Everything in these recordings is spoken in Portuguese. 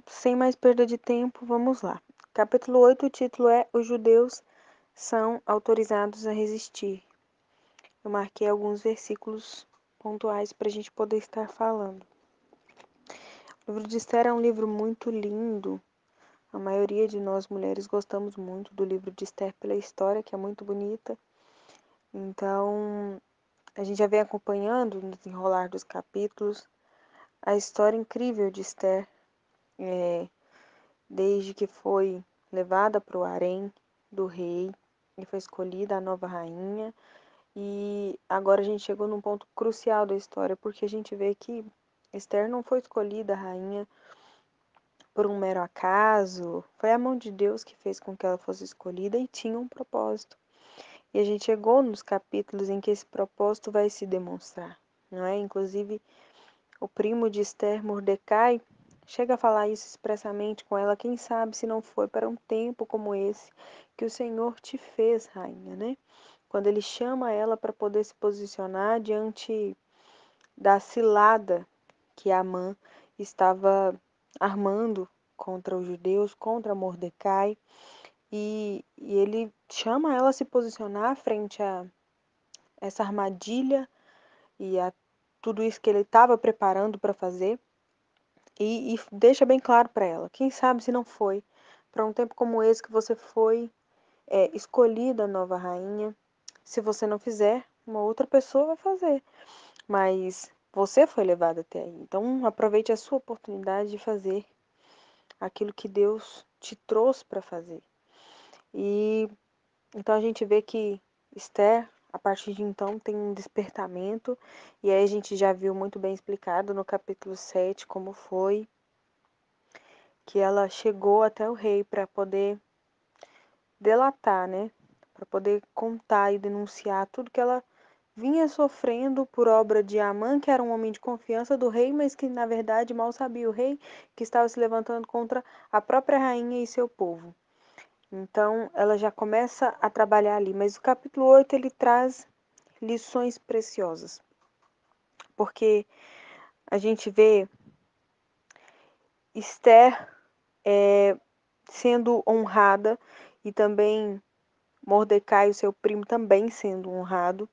Sem mais perda de tempo, vamos lá. Capítulo 8, o título é Os judeus são autorizados a resistir. Eu marquei alguns versículos pontuais para a gente poder estar falando. O livro de Esther é um livro muito lindo. A maioria de nós mulheres gostamos muito do livro de Esther pela história, que é muito bonita. Então, a gente já vem acompanhando no desenrolar dos capítulos a história incrível de Esther, desde que foi levada para o harém do rei e foi escolhida a nova rainha. E agora a gente chegou num ponto crucial da história, porque a gente vê que Esther não foi escolhida rainha por um mero acaso, foi a mão de Deus que fez com que ela fosse escolhida e tinha um propósito. E a gente chegou nos capítulos em que esse propósito vai se demonstrar, não é? Inclusive, o primo de Esther, Mordecai, chega a falar isso expressamente com ela. Quem sabe se não foi para um tempo como esse que o Senhor te fez rainha, né? Quando ele chama ela para poder se posicionar diante da cilada que Amã estava armando contra os judeus, contra Mordecai, e ele chama ela a se posicionar frente a essa armadilha e a tudo isso que ele estava preparando para fazer, e deixa bem claro para ela, quem sabe se não foi para um tempo como esse que você foi escolhida nova rainha. Se você não fizer, uma outra pessoa vai fazer, mas você foi levada até aí. Então aproveite a sua oportunidade de fazer aquilo que Deus te trouxe para fazer. E então a gente vê que Esther, a partir de então, tem um despertamento, e aí a gente já viu muito bem explicado no capítulo 7 como foi que ela chegou até o rei para poder delatar, né? Para poder contar e denunciar tudo que ela vinha sofrendo por obra de Amã, que era um homem de confiança do rei, mas que na verdade mal sabia o rei, que estava se levantando contra a própria rainha e seu povo. Então ela já começa a trabalhar ali, mas o capítulo 8 ele traz lições preciosas, porque a gente vê Esther sendo honrada e também Mordecai, o seu primo, também sendo honrado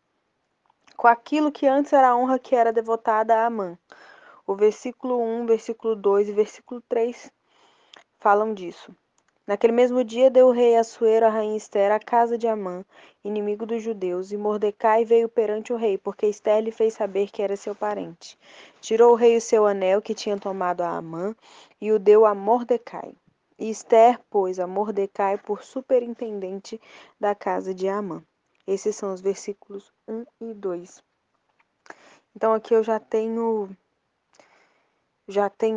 com aquilo que antes era a honra que era devotada a Amã. O versículo 1, versículo 2 e versículo 3 falam disso. Naquele mesmo dia deu o rei Assuero a rainha Esther à casa de Amã, inimigo dos judeus, e Mordecai veio perante o rei, porque Esther lhe fez saber que era seu parente. Tirou o rei o seu anel que tinha tomado a Amã e o deu a Mordecai. E Esther pôs a Mordecai por superintendente da casa de Amã. Esses são os versículos 1 e 2. Então aqui eu já tenho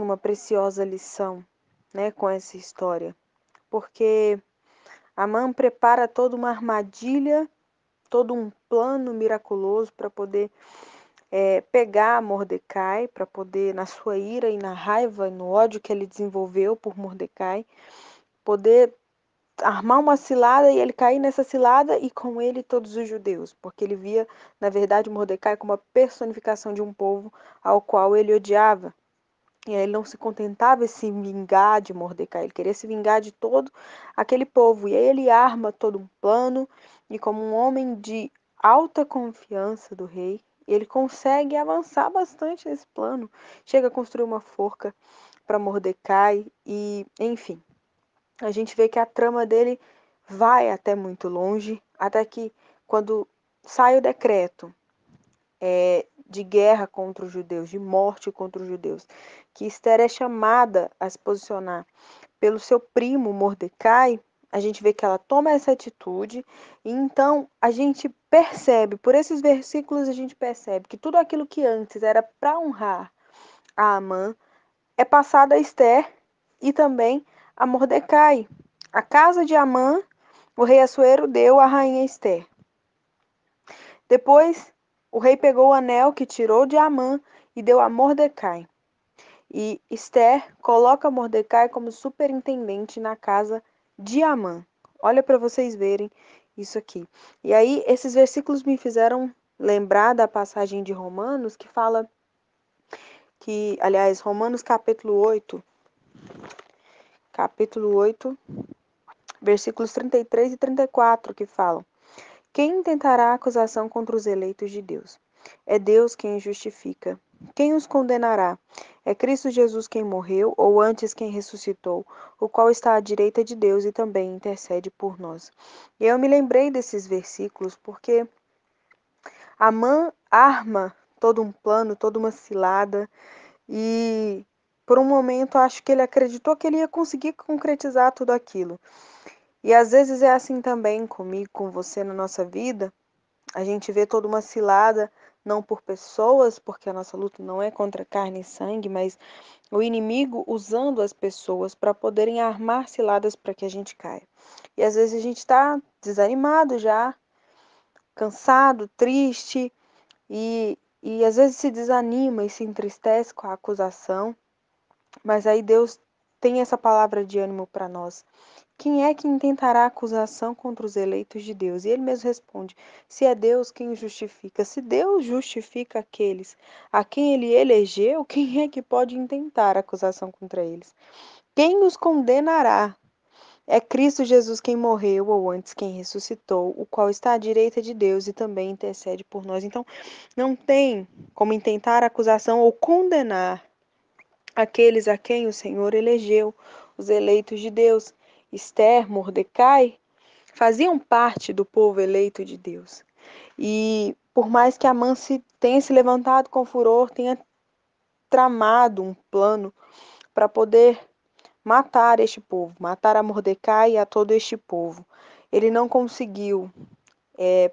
uma preciosa lição, né, com essa história, porque Amã prepara toda uma armadilha, todo um plano miraculoso para poder pegar Mordecai, para poder, na sua ira e na raiva e no ódio que ele desenvolveu por Mordecai, poder armar uma cilada e ele cair nessa cilada e com ele todos os judeus, porque ele via, na verdade, Mordecai como uma personificação de um povo ao qual ele odiava. E aí ele não se contentava em se vingar de Mordecai, ele queria se vingar de todo aquele povo. E aí ele arma todo um plano, e como um homem de alta confiança do rei, ele consegue avançar bastante nesse plano. Chega a construir uma forca para Mordecai e, enfim, a gente vê que a trama dele vai até muito longe, até que quando sai o decreto de guerra contra os judeus, de morte contra os judeus, que Esther é chamada a se posicionar pelo seu primo Mordecai, a gente vê que ela toma essa atitude, e então a gente percebe, por esses versículos a gente percebe que tudo aquilo que antes era para honrar a Amã é passado a Esther e também a Mordecai. A casa de Amã, o rei Assuero deu à rainha Esther. Depois, o rei pegou o anel que tirou de Amã e deu a Mordecai. E Esther coloca Mordecai como superintendente na casa de Amã. Olha para vocês verem isso aqui. E aí, esses versículos me fizeram lembrar da passagem de Romanos, que fala que, aliás, Romanos capítulo 8, capítulo 8, versículos 33 e 34, que falam: Quem intentará acusação contra os eleitos de Deus? É Deus quem os justifica. Quem os condenará? É Cristo Jesus quem morreu, ou antes quem ressuscitou, o qual está à direita de Deus e também intercede por nós. E eu me lembrei desses versículos porque Amã arma todo um plano, toda uma cilada, e por um momento acho que ele acreditou que ele ia conseguir concretizar tudo aquilo. E às vezes é assim também comigo, com você na nossa vida. A gente vê toda uma cilada, não por pessoas, porque a nossa luta não é contra carne e sangue, mas o inimigo usando as pessoas para poderem armar ciladas para que a gente caia. E às vezes a gente está desanimado já, cansado, triste, e às vezes se desanima e se entristece com a acusação, mas aí Deus tem essa palavra de ânimo para nós. Quem é que intentará acusação contra os eleitos de Deus? E ele mesmo responde: se é Deus quem os justifica, se Deus justifica aqueles a quem ele elegeu, quem é que pode intentar acusação contra eles? Quem os condenará? É Cristo Jesus quem morreu, ou antes quem ressuscitou, o qual está à direita de Deus e também intercede por nós. Então, não tem como intentar acusação ou condenar aqueles a quem o Senhor elegeu, os eleitos de Deus. Esther, Mordecai, faziam parte do povo eleito de Deus. E por mais que Amã tenha se levantado com furor, tenha tramado um plano para poder matar este povo, matar a Mordecai e a todo este povo, ele não conseguiu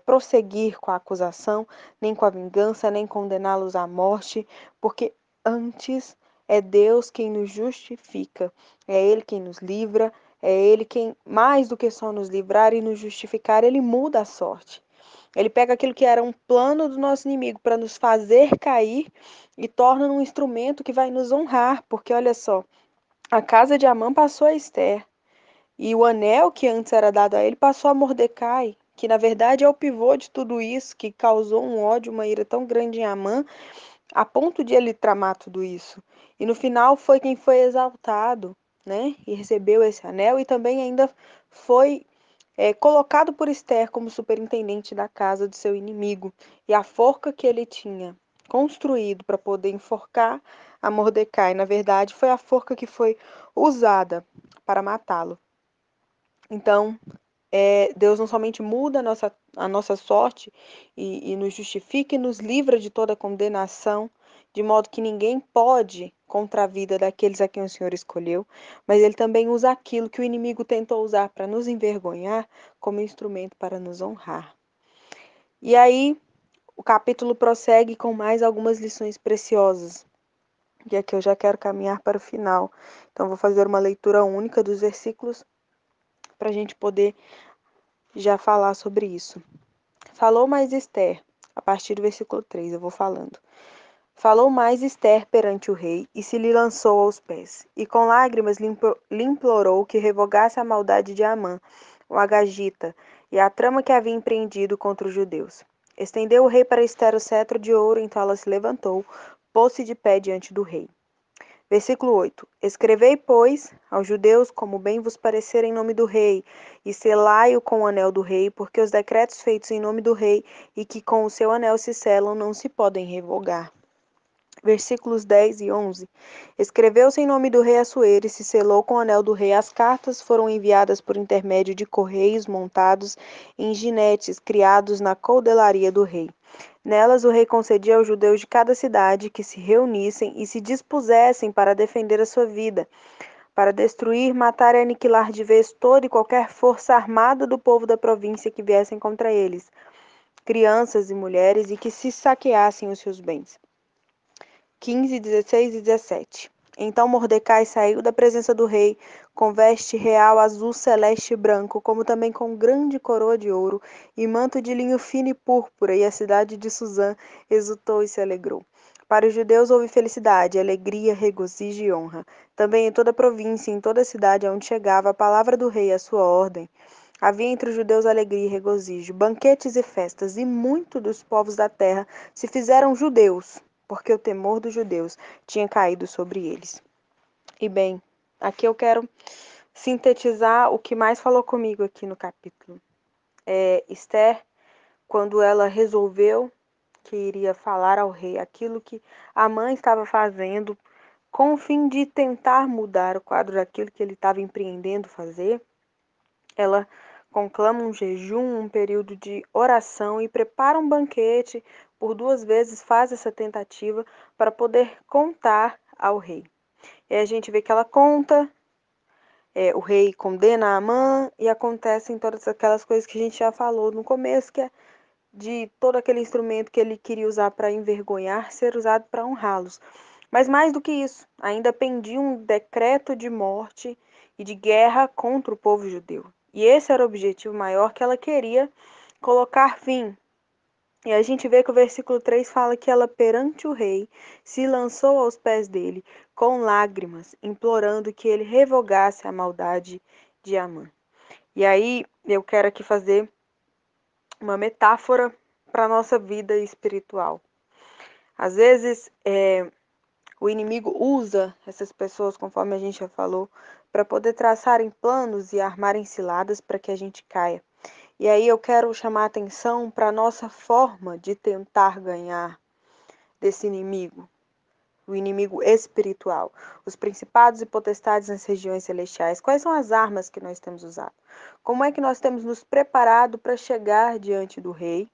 prosseguir com a acusação, nem com a vingança, nem condená-los à morte, porque antes é Deus quem nos justifica, é Ele quem nos livra, é Ele quem, mais do que só nos livrar e nos justificar, Ele muda a sorte. Ele pega aquilo que era um plano do nosso inimigo para nos fazer cair e torna num instrumento que vai nos honrar, porque olha só, a casa de Amã passou a Esther, e o anel que antes era dado a ele passou a Mordecai, que na verdade é o pivô de tudo isso, que causou um ódio, uma ira tão grande em Amã, a ponto de ele tramar tudo isso. E no final foi quem foi exaltado, né? E recebeu esse anel e também ainda foi colocado por Esther como superintendente da casa do seu inimigo. E a forca que ele tinha construído para poder enforcar a Mordecai, na verdade, foi a forca que foi usada para matá-lo. Então, Deus não somente muda a nossa sorte e nos justifica e nos livra de toda condenação, de modo que ninguém pode contra a vida daqueles a quem o Senhor escolheu, mas Ele também usa aquilo que o inimigo tentou usar para nos envergonhar como instrumento para nos honrar. E aí, o capítulo prossegue com mais algumas lições preciosas, e aqui eu já quero caminhar para o final. Então, vou fazer uma leitura única dos versículos para a gente poder já falar sobre isso. Falou mais Esther, a partir do versículo 3, eu vou falando. Falou mais Esther perante o rei e se lhe lançou aos pés, e com lágrimas lhe implorou que revogasse a maldade de Amã, o Agagita, e a trama que havia empreendido contra os judeus. Estendeu o rei para Esther o cetro de ouro, então ela se levantou, pôs-se de pé diante do rei. Versículo 8: Escrevei, pois, aos judeus como bem vos parecer em nome do rei, e selai-o com o anel do rei, porque os decretos feitos em nome do rei e que com o seu anel se selam não se podem revogar. Versículos 10 e 11. Escreveu-se em nome do rei Assuero e se selou com o anel do rei. As cartas foram enviadas por intermédio de correios montados em ginetes criados na coudelaria do rei. Nelas o rei concedia aos judeus de cada cidade que se reunissem e se dispusessem para defender a sua vida, para destruir, matar e aniquilar de vez toda e qualquer força armada do povo da província que viessem contra eles, crianças e mulheres, e que se saqueassem os seus bens. 15, 16 e 17. Então Mordecai saiu da presença do rei, com veste real azul celeste e branco, como também com grande coroa de ouro, e manto de linho fino e púrpura, e a cidade de Suzã exultou e se alegrou. Para os judeus houve felicidade, alegria, regozijo e honra. Também em toda a província, em toda a cidade aonde chegava a palavra do rei e a sua ordem, havia entre os judeus alegria e regozijo, banquetes e festas, e muitos dos povos da terra se fizeram judeus, porque o temor dos judeus tinha caído sobre eles. E bem, aqui eu quero sintetizar o que mais falou comigo aqui no capítulo. Esther, quando ela resolveu que iria falar ao rei aquilo que a mãe estava fazendo, com o fim de tentar mudar o quadro daquilo que ele estava empreendendo fazer, ela conclama um jejum, um período de oração e prepara um banquete, por 2 vezes faz essa tentativa para poder contar ao rei. E a gente vê que ela conta, o rei condena Amã e acontecem todas aquelas coisas que a gente já falou no começo, que é de todo aquele instrumento que ele queria usar para envergonhar ser usado para honrá-los. Mas mais do que isso, ainda pendia um decreto de morte e de guerra contra o povo judeu. E esse era o objetivo maior que ela queria colocar fim. E a gente vê que o versículo 3 fala que ela, perante o rei, se lançou aos pés dele com lágrimas, implorando que ele revogasse a maldade de Amã. E aí eu quero aqui fazer uma metáfora para a nossa vida espiritual. Às vezes, o inimigo usa essas pessoas, conforme a gente já falou, para poder traçarem planos e armarem ciladas para que a gente caia. E aí eu quero chamar a atenção para a nossa forma de tentar ganhar desse inimigo, o inimigo espiritual, os principados e potestades nas regiões celestiais. Quais são as armas que nós temos usado? Como é que nós temos nos preparado para chegar diante do rei?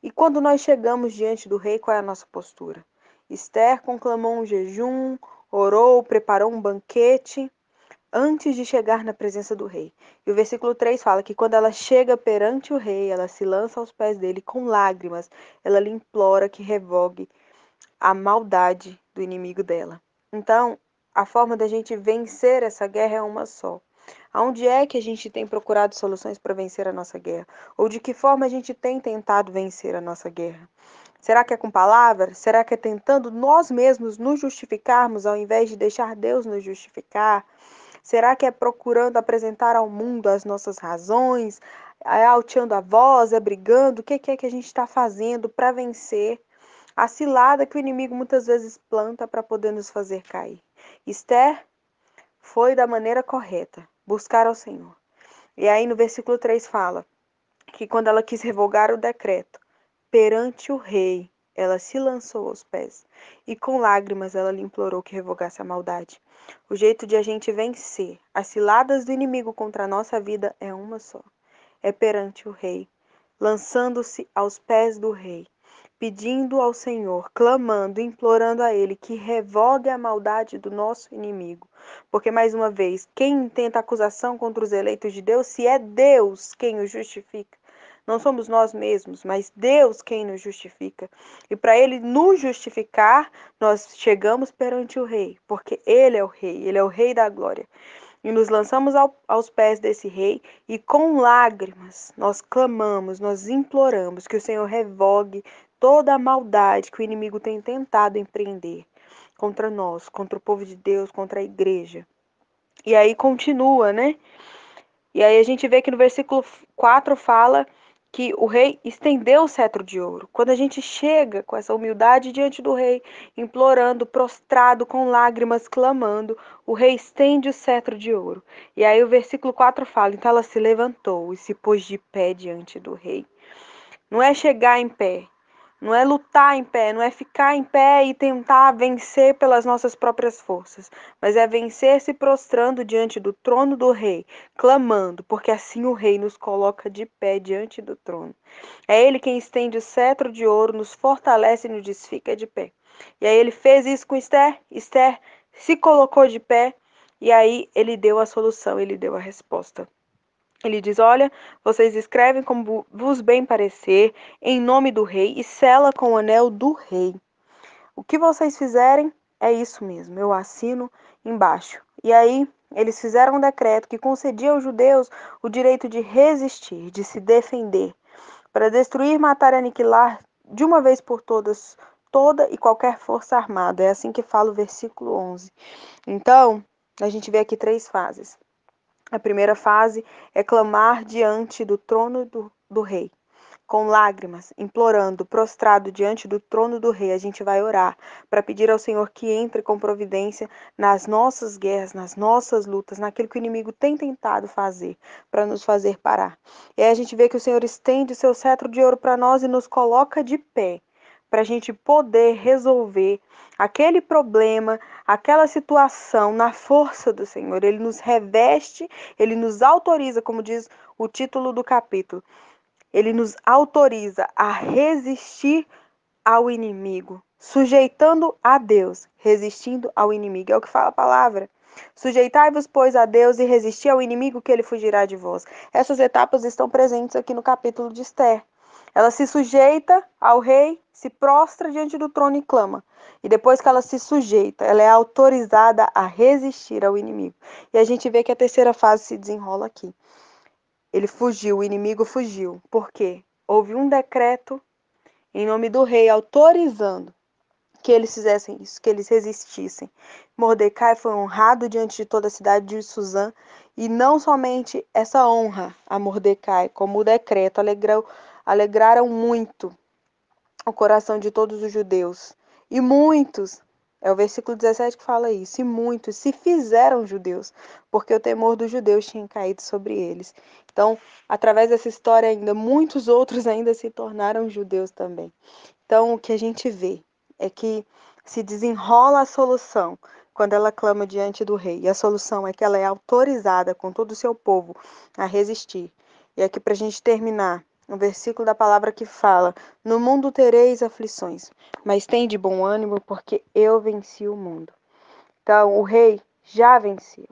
E quando nós chegamos diante do rei, qual é a nossa postura? Esther conclamou um jejum, orou, preparou um banquete antes de chegar na presença do rei. E o versículo 3 fala que quando ela chega perante o rei, ela se lança aos pés dele com lágrimas, ela lhe implora que revogue a maldade do inimigo dela. Então, a forma da gente vencer essa guerra é uma só. Aonde é que a gente tem procurado soluções para vencer a nossa guerra? Ou de que forma a gente tem tentado vencer a nossa guerra? Será que é com palavras? Será que é tentando nós mesmos nos justificarmos ao invés de deixar Deus nos justificar? Será que é procurando apresentar ao mundo as nossas razões, alteando a voz, brigando? O que é que a gente está fazendo para vencer a cilada que o inimigo muitas vezes planta para poder nos fazer cair? Esther foi da maneira correta, buscar ao Senhor. E aí no versículo 3 fala que quando ela quis revogar o decreto, perante o rei, ela se lançou aos pés e com lágrimas ela lhe implorou que revogasse a maldade. O jeito de a gente vencer as ciladas do inimigo contra a nossa vida é uma só. É perante o rei, lançando-se aos pés do rei, pedindo ao Senhor, clamando, implorando a Ele que revogue a maldade do nosso inimigo. Porque, mais uma vez, quem intenta acusação contra os eleitos de Deus, se é Deus quem os justifica? Não somos nós mesmos, mas Deus quem nos justifica. E para Ele nos justificar, nós chegamos perante o Rei, porque Ele é o Rei da glória. E nos lançamos aos pés desse rei e com lágrimas nós clamamos, nós imploramos que o Senhor revogue toda a maldade que o inimigo tem tentado empreender contra nós, contra o povo de Deus, contra a igreja. E aí continua, né? E aí a gente vê que no versículo 4 fala que o rei estendeu o cetro de ouro. Quando a gente chega com essa humildade diante do rei, implorando, prostrado, com lágrimas, clamando, o rei estende o cetro de ouro. E aí o versículo 4 fala, então ela se levantou e se pôs de pé diante do rei. Não é chegar em pé, não é lutar em pé, não é ficar em pé e tentar vencer pelas nossas próprias forças, mas é vencer se prostrando diante do trono do rei, clamando, porque assim o rei nos coloca de pé diante do trono. É ele quem estende o cetro de ouro, nos fortalece e nos diz, fica de pé. E aí ele fez isso com Esther, Esther se colocou de pé, e aí ele deu a solução, ele deu a resposta. Ele diz, olha, vocês escrevem como vos bem parecer, em nome do rei, e sela com o anel do rei. O que vocês fizerem é isso mesmo, eu assino embaixo. E aí, eles fizeram um decreto que concedia aos judeus o direito de resistir, de se defender, para destruir, matar e aniquilar de uma vez por todas, toda e qualquer força armada. É assim que fala o versículo 11. Então, a gente vê aqui 3 fases. A primeira fase é clamar diante do trono do rei. com lágrimas, implorando, prostrado diante do trono do rei, a gente vai orar para pedir ao Senhor que entre com providência nas nossas guerras, nas nossas lutas, naquilo que o inimigo tem tentado fazer para nos fazer parar. E aí a gente vê que o Senhor estende o seu cetro de ouro para nós e nos coloca de pé, para a gente poder resolver aquele problema, aquela situação na força do Senhor. Ele nos reveste, ele nos autoriza, como diz o título do capítulo, ele nos autoriza a resistir ao inimigo, sujeitando a Deus, resistindo ao inimigo. É o que fala a palavra. Sujeitai-vos, pois, a Deus e resisti ao inimigo, que ele fugirá de vós. Essas etapas estão presentes aqui no capítulo de Esther. Ela se sujeita ao rei, se prostra diante do trono e clama. E depois que ela se sujeita, ela é autorizada a resistir ao inimigo. E a gente vê que a terceira fase se desenrola aqui. Ele fugiu, o inimigo fugiu. Por quê? Houve um decreto em nome do rei autorizando que eles fizessem isso, que eles resistissem. Mordecai foi honrado diante de toda a cidade de Suzã, e não somente essa honra a Mordecai, como o decreto alegraram muito o coração de todos os judeus. E muitos, é o versículo 17 que fala isso, e muitos se fizeram judeus, porque o temor dos judeus tinha caído sobre eles. Então, através dessa história ainda, muitos outros ainda se tornaram judeus também. Então, o que a gente vê é que se desenrola a solução quando ela clama diante do rei. E a solução é que ela é autorizada com todo o seu povo a resistir. E aqui, para a gente terminar, um versículo da palavra que fala: no mundo tereis aflições, mas tem de bom ânimo, porque eu venci o mundo. Então, o rei já venceu.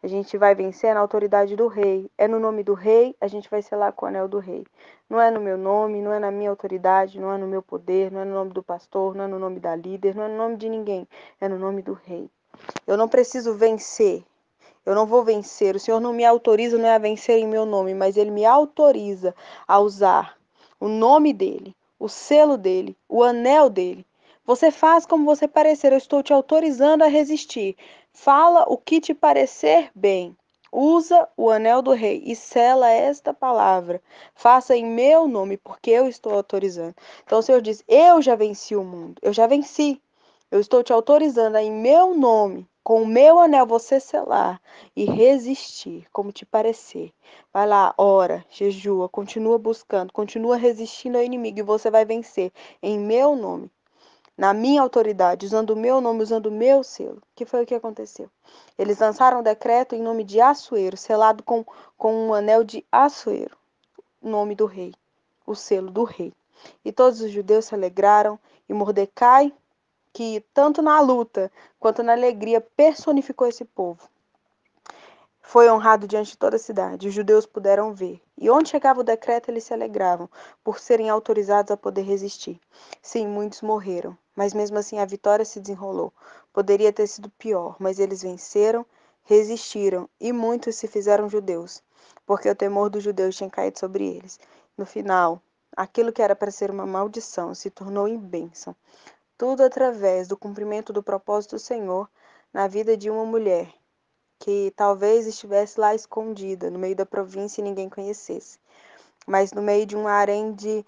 A gente vai vencer na autoridade do rei. É no nome do rei, a gente vai selar com o anel do rei. Não é no meu nome, não é na minha autoridade, não é no meu poder, não é no nome do pastor, não é no nome da líder, não é no nome de ninguém. É no nome do rei. Eu não preciso vencer. Eu não vou vencer. O Senhor não me autoriza não é a vencer em meu nome, mas Ele me autoriza a usar o nome dEle, o selo dEle, o anel dEle. Você faz como você parecer, eu estou te autorizando a resistir. Fala o que te parecer bem. Usa o anel do rei e sela esta palavra. Faça em meu nome, porque eu estou autorizando. Então o Senhor diz: eu já venci o mundo, eu já venci. Eu estou te autorizando a, em meu nome, com o meu anel, você selar e resistir, como te parecer. Vai lá, ora, jejua, continua buscando, continua resistindo ao inimigo e você vai vencer em meu nome, na minha autoridade, usando o meu nome, usando o meu selo. Que foi o que aconteceu? Eles lançaram um decreto em nome de Assuero, selado com um anel de Assuero, o nome do rei, o selo do rei. E todos os judeus se alegraram, e Mordecai, que tanto na luta quanto na alegria personificou esse povo, foi honrado diante de toda a cidade. Os judeus puderam ver. E onde chegava o decreto, eles se alegravam, por serem autorizados a poder resistir. Sim, muitos morreram, mas mesmo assim a vitória se desenrolou. Poderia ter sido pior, mas eles venceram, resistiram, e muitos se fizeram judeus, porque o temor dos judeus tinha caído sobre eles. No final, aquilo que era para ser uma maldição se tornou em bênção. Tudo através do cumprimento do propósito do Senhor na vida de uma mulher que talvez estivesse lá escondida, no meio da província e ninguém conhecesse. Mas no meio de um harém de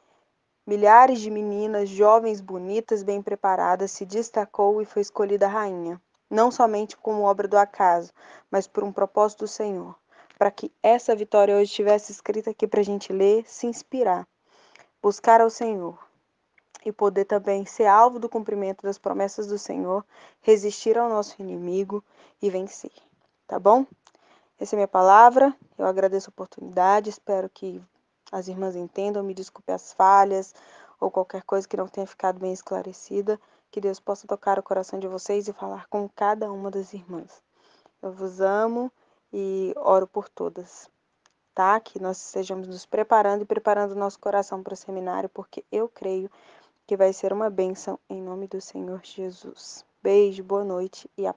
milhares de meninas, jovens, bonitas, bem preparadas, se destacou e foi escolhida rainha. Não somente como obra do acaso, mas por um propósito do Senhor. Para que essa vitória hoje estivesse escrita aqui para a gente ler, se inspirar, buscar ao Senhor e poder também ser alvo do cumprimento das promessas do Senhor, resistir ao nosso inimigo e vencer. Tá bom? Essa é a minha palavra. Eu agradeço a oportunidade. Espero que as irmãs entendam. Me desculpe as falhas ou qualquer coisa que não tenha ficado bem esclarecida. Que Deus possa tocar o coração de vocês e falar com cada uma das irmãs. Eu vos amo e oro por todas, tá? Que nós estejamos nos preparando e preparando o nosso coração para o seminário, porque eu creio que vai ser uma bênção em nome do Senhor Jesus. Beijo, boa noite e a